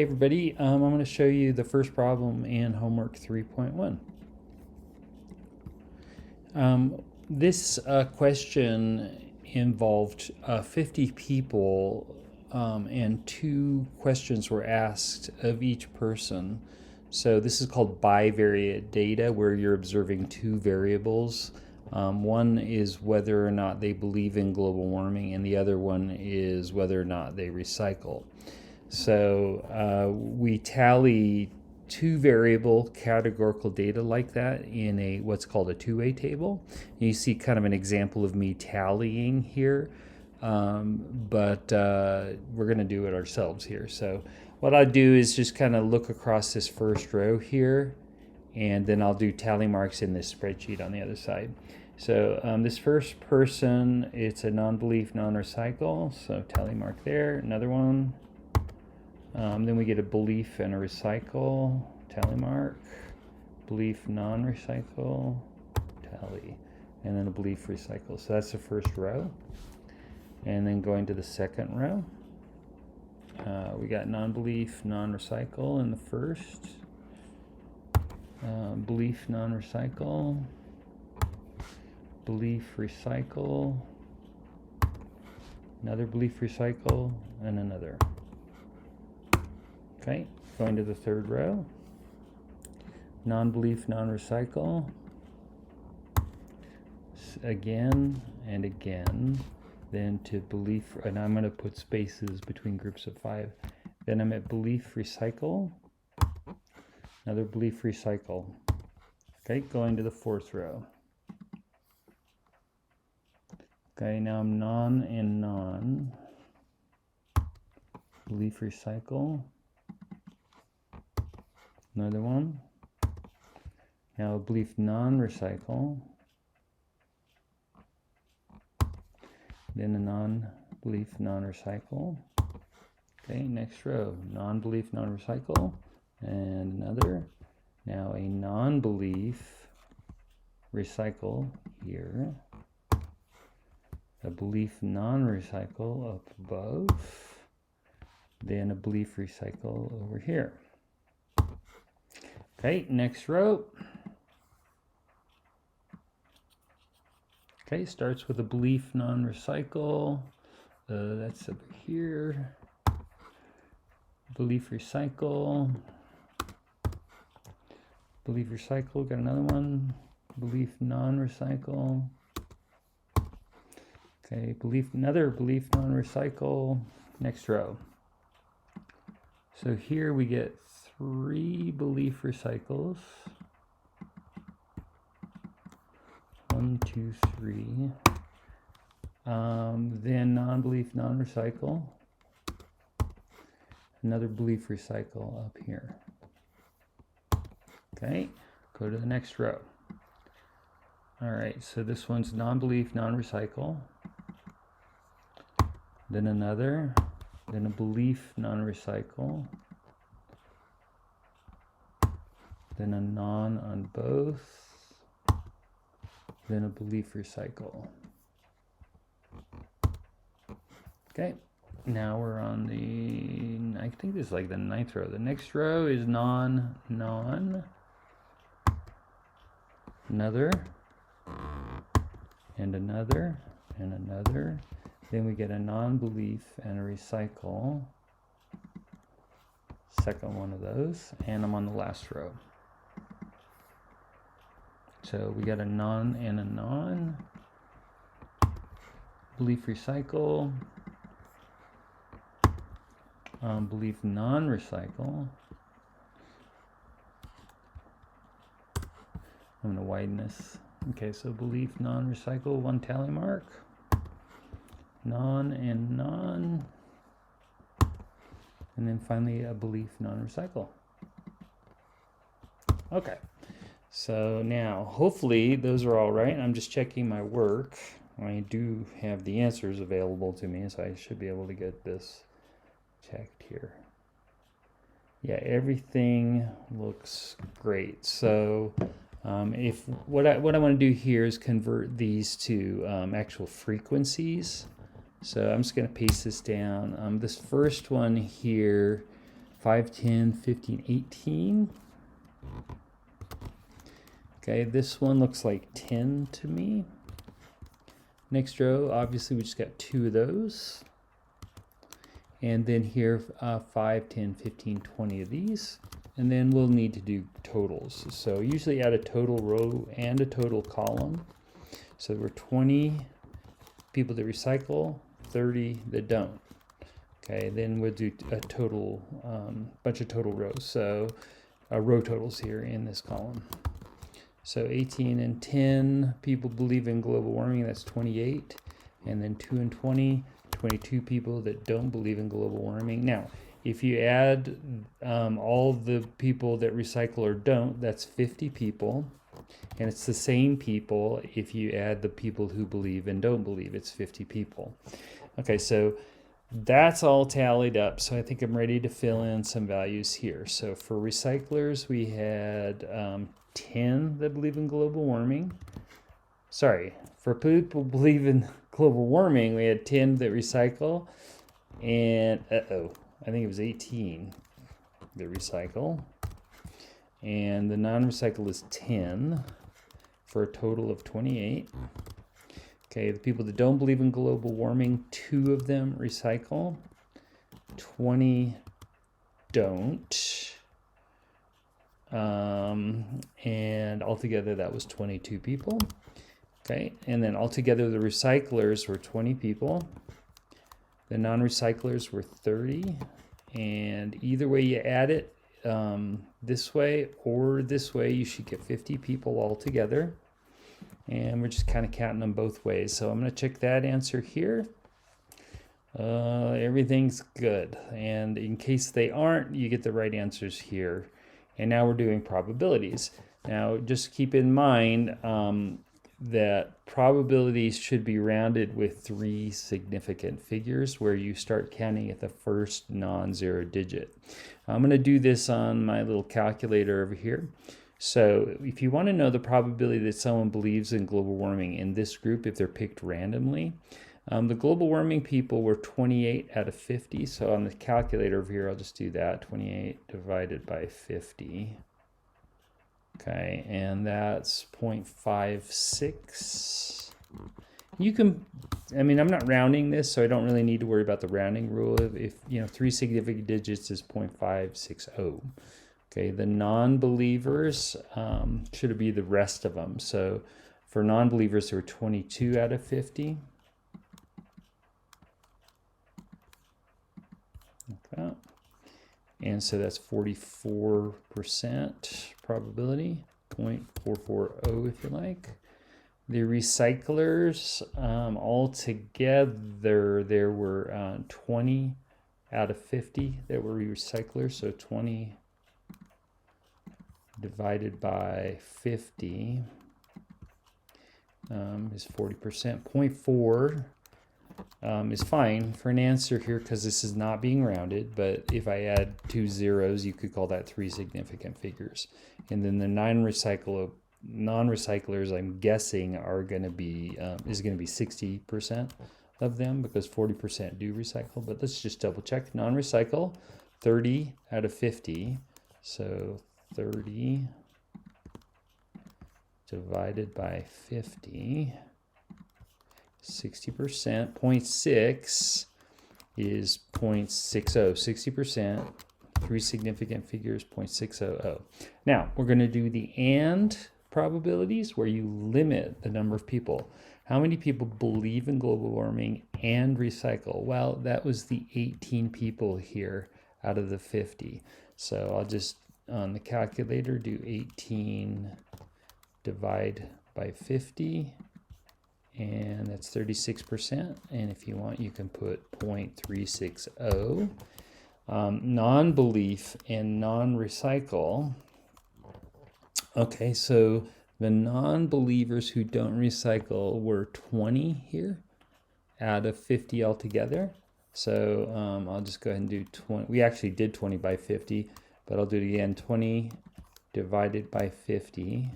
Hey everybody, I'm going to show you the first problem in homework 3.1. This question involved 50 people and two questions were asked of each person. So this is called bivariate data, where you're observing two variables. One is whether or not they believe in global warming, and the other one is whether or not they recycle. So we tally two variable categorical data like that in a what's called a two-way table. And you see kind of an example of me tallying here, but we're going to do it ourselves here. So what I'll do is just kind of look across this first row here, and then I'll do tally marks in this spreadsheet on the other side. So this first person, it's a non-belief, non-recycle, so tally mark there. Another one. Then we get a belief and a recycle, tally mark, belief non-recycle, tally, and then a belief recycle. So that's the first row. And then going to the second row, we got non-belief, non-recycle in the first, belief non-recycle, belief recycle, another belief recycle, and another. Okay, going to the third row, non-belief, non-recycle, again and again, then to belief, and I'm going to put spaces between groups of 5. Then I'm at belief recycle, another belief recycle. Okay, going to the fourth row. Okay, now I'm non and non, belief recycle. Another one. Now belief non-recycle. Then a non-belief non-recycle. Okay, next row. Non-belief non-recycle. And another. Now a non-belief recycle here. A belief non-recycle up above. Then a belief recycle over here. Okay, next row. Okay, starts with a belief non-recycle. That's over here. Belief recycle. Belief recycle, got another one. Belief non-recycle. Okay, another belief non-recycle. Next row. So here we get 3 belief recycles. 1, 2, 3. Then non-belief non-recycle. Another belief recycle up here. Okay, go to the next row. All right, so this one's non-belief non-recycle. Then another, then a belief non-recycle. Then a non on both, then a belief recycle. Okay, now we're on the, I think this is like the 9th row. The next row is non, another, and another, and another. Then we get a non-belief and a recycle. Second one of those, and I'm on the last row. So we got a non and a non, belief recycle, belief non-recycle. I'm going to widen this. Okay, so belief non-recycle, 1 tally mark, non and non, and then finally a belief non-recycle. Okay. So now, hopefully those are all right. I'm just checking my work. I do have the answers available to me, so I should be able to get this checked here. Yeah, everything looks great. So if what I want to do here is convert these to actual frequencies. So I'm just going to paste this down. This first one here, 5, 10, 15, 18. Okay, this one looks like 10 to me. Next row, obviously we just got 2 of those. And then here, 5, 10, 15, 20 of these. And then we'll need to do totals. So usually add a total row and a total column. So we're 20 people that recycle, 30 that don't. Okay, then we'll do a total, bunch of total rows. So row totals here in this column. So 18 and 10 people believe in global warming, that's 28. And then 2 and 20, 22 people that don't believe in global warming. Now, if you add all the people that recycle or don't, that's 50 people. And it's the same people if you add the people who believe and don't believe, it's 50 people. Okay, so that's all tallied up. So I think I'm ready to fill in some values here. So for recyclers, we had 10 that believe in global warming. Sorry, for people believe in global warming, we had 10 that recycle. And, I think it was 18 that recycle. And the non-recycle is 10 for a total of 28. Okay, the people that don't believe in global warming, 2 of them recycle. 20 don't. And altogether that was 22 people. Okay, and then altogether the recyclers were 20 people. The non-recyclers were 30. And either way you add it, this way or this way, you should get 50 people altogether. And we're just kind of counting them both ways. So I'm going to check that answer here. Everything's good. And in case they aren't, you get the right answers here. And now we're doing probabilities. Now, just keep in mind that probabilities should be rounded with 3 significant figures where you start counting at the first non-zero digit. I'm going to do this on my little calculator over here. So if you want to know the probability that someone believes in global warming in this group, if they're picked randomly, the global warming people were 28 out of 50. So on the calculator over here, I'll just do that, 28 divided by 50. Okay, and that's 0.56. You can, I mean, I'm not rounding this, so I don't really need to worry about the rounding rule. If 3 significant digits is 0.560. Okay, the non-believers should be the rest of them. So for non-believers, there were 22 out of 50. Okay. And so that's 44% probability, 0.440 if you like. The recyclers, altogether, there were 20 out of 50 that were recyclers. So 20 divided by 50 is 40%. 0.4 is fine for an answer here because this is not being rounded, but if I add 2 zeros, you could call that 3 significant figures. And then the non-recyclers, I'm guessing, are going to be is going to be 60% of them because 40% do recycle. But let's just double check. Non-recycle, 30 out of 50. So 30 divided by 50. 60%, 0.6 is 0.60, 60%, 3 significant figures, 0.600. Now, we're going to do the and probabilities where you limit the number of people. How many people believe in global warming and recycle? Well, that was the 18 people here out of the 50. So I'll just, on the calculator, do 18 divide by 50. And that's 36%. And if you want, you can put 0.360. Non-belief and non-recycle. Okay, so the non-believers who don't recycle were 20 here out of 50 altogether. So I'll just go ahead and do 20. We actually did 20 by 50, but I'll do it again. 20 divided by 50.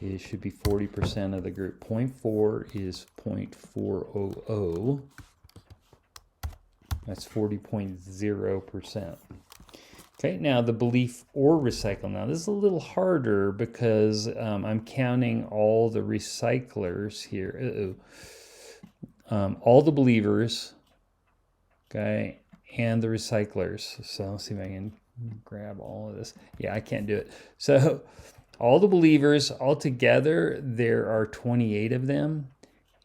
It should be 40% of the group. 0.4 is 0.400. That's 40.0%. Okay, now the belief or recycle. Now this is a little harder because I'm counting all the recyclers here. All the believers, okay, and the recyclers. So let's see if I can grab all of this. Yeah, I can't do it. So all the believers all together, there are 28 of them.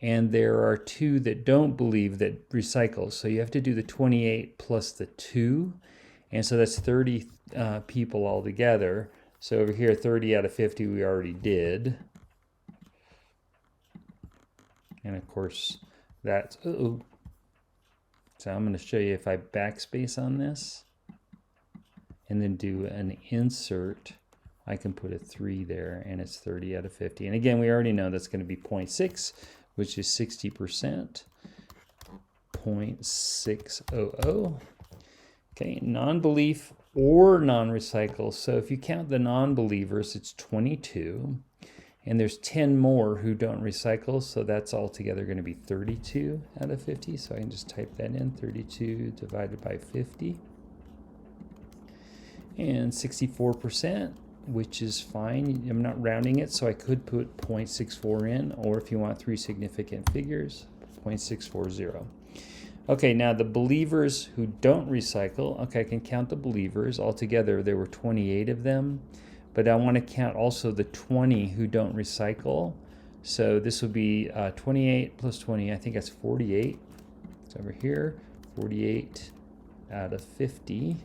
And there are 2 that don't believe that recycle. So you have to do the 28 plus the 2. And so that's 30 people altogether. So over here, 30 out of 50 we already did. And of course, that's, so I'm going to show you if I backspace on this and then do an insert, I can put a 3 there and it's 30 out of 50. And again, we already know that's going to be 0.6, which is 60%, 0.600. Okay, non-belief or non-recycle. So if you count the non-believers, it's 22. And there's 10 more who don't recycle, so that's altogether going to be 32 out of 50. So I can just type that in, 32 divided by 50. And 64%, which is fine. I'm not rounding it, so I could put 0.64 in, or if you want 3 significant figures, 0.640. Okay, now the believers who don't recycle, okay, I can count the believers. Altogether, there were 28 of them, but I want to count also the 20 who don't recycle. So this would be 28 plus 20, I think that's 48. It's over here, 48 out of 50,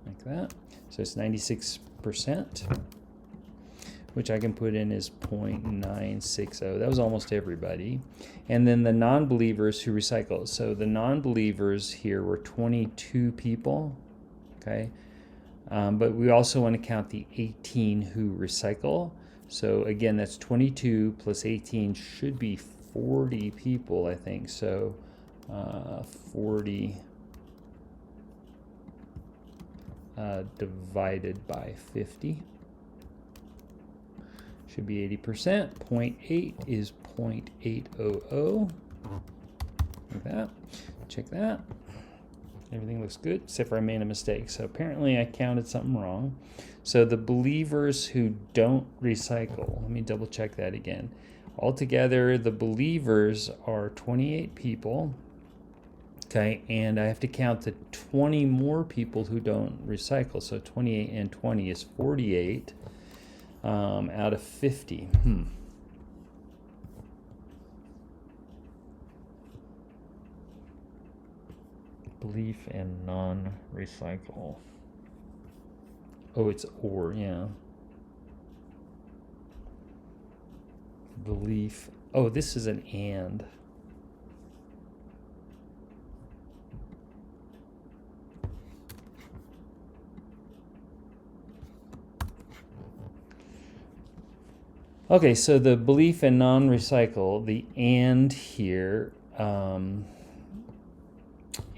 like that. So it's 96%, which I can put in as 0.960. That was almost everybody. And then the non-believers who recycle. So the non-believers here were 22 people, okay? But we also want to count the 18 who recycle. So again, that's 22 plus 18 should be 40 people, I think. So 40 divided by 50. Should be 80%. 0.8 is 0.800. Like that. Check that. Everything looks good, except for I made a mistake. So apparently I counted something wrong. So the believers who don't recycle, let me double check that again. Altogether, the believers are 28 people. Okay, and I have to count the 20 more people who don't recycle. So 28 and 20 is 48. Out of 50. Belief and non-recycle. Oh, it's or, yeah. Belief. Oh, this is an and. Okay, so the belief and non-recycle, the and here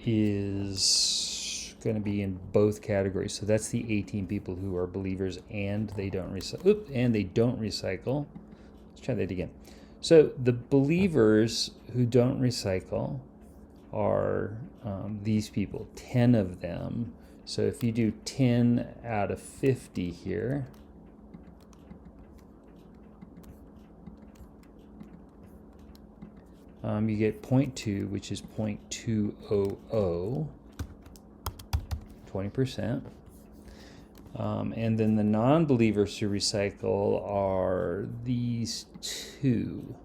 is going to be in both categories. So that's the 18 people who are believers and they don't recycle. And they don't recycle. Let's try that again. So the believers who don't recycle are these people, 10 of them. So if you do 10 out of 50 here, you get 0.2, which is 0.200, 20%. And then the non-believers who recycle are these 2.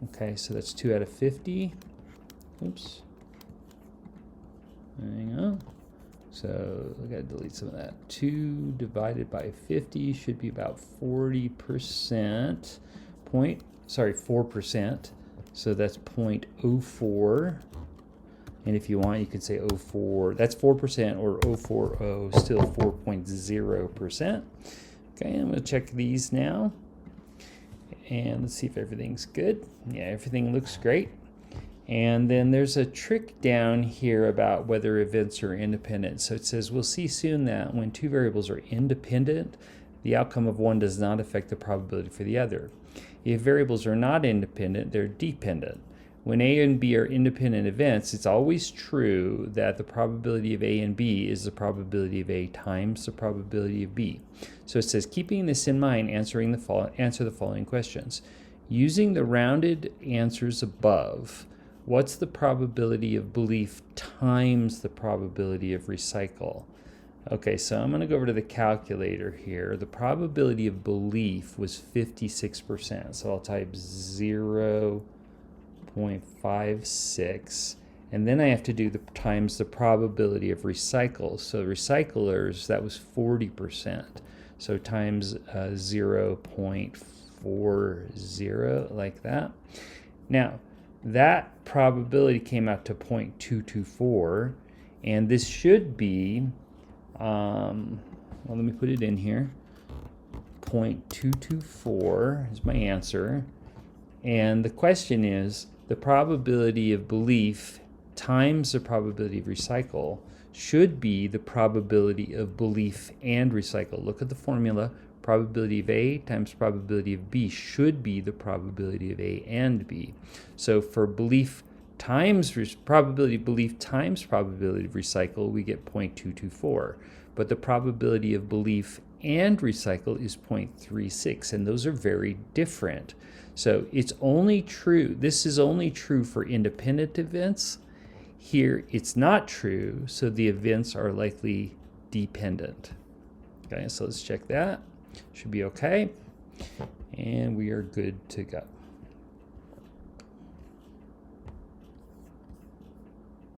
Okay, so that's 2 out of 50. Oops. Hang on. So I gotta delete some of that. 2 divided by 50 should be about 40%. 4%. So that's 0.04. And if you want, you could say 04. That's 4% or 040, still 4.0%. Okay, I'm gonna check these now. And let's see if everything's good. Yeah, everything looks great. And then there's a trick down here about whether events are independent. So it says, we'll see soon that when 2 variables are independent, the outcome of one does not affect the probability for the other. If variables are not independent, they're dependent. when A and B are independent events, it's always true that the probability of A and B is the probability of A times the probability of B. So it says, keeping this in mind, answer the following questions. Using the rounded answers above, what's the probability of belief times the probability of recycle? Okay, so I'm going to go over to the calculator here. The probability of belief was 56%. So I'll type 0.56. And then I have to do the times the probability of recycle. So recyclers, that was 40%. So times 0.40, like that. Now, that probability came out to 0.224. And this should be... well, let me put it in here. 0.224 is my answer. And the question is, the probability of belief times the probability of recycle should be the probability of belief and recycle. Look at the formula. Probability of A times probability of B should be the probability of A and B. So for belief times probability of belief times probability of recycle, we get 0.224. But the probability of belief and recycle is 0.36, and those are very different. So it's only true, this is only true for independent events. Here it's not true, so the events are likely dependent. Okay, so let's check that. Should be okay. And we are good to go.